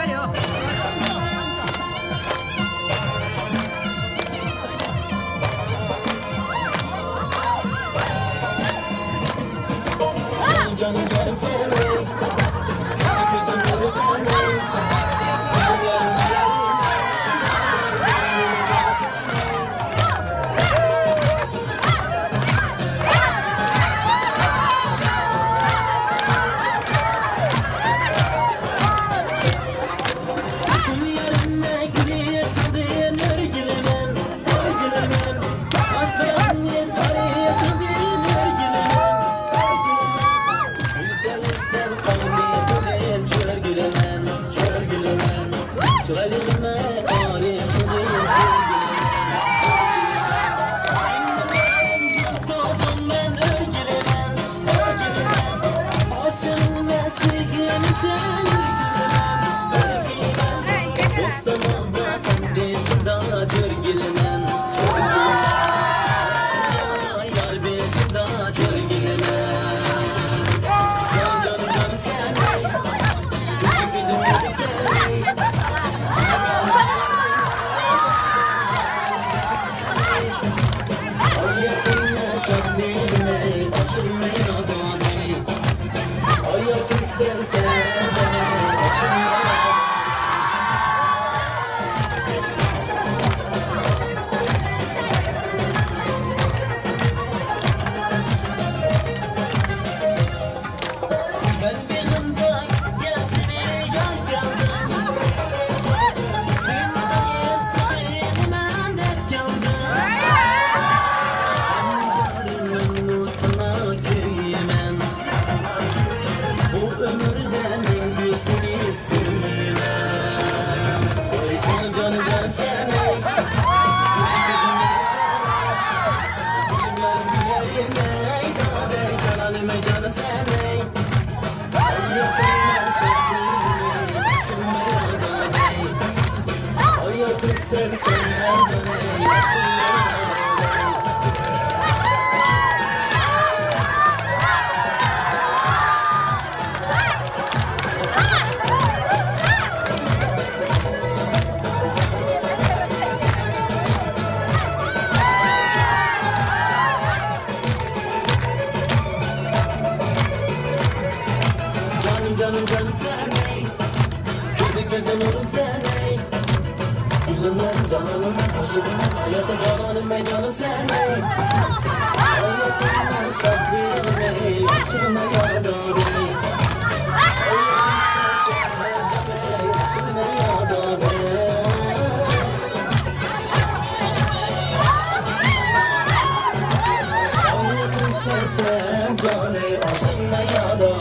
좋아요. canım canım sevmeyi kızım bunu sevmeyi Canım canım sen ey, gözü göze nurum sen ey. Gülümden cananım, aşığım, hayata cananım ben canım sen ey. Hayatımdan şaklıyım ey, başıma yardım ey. Sen canım, aşığıma yardım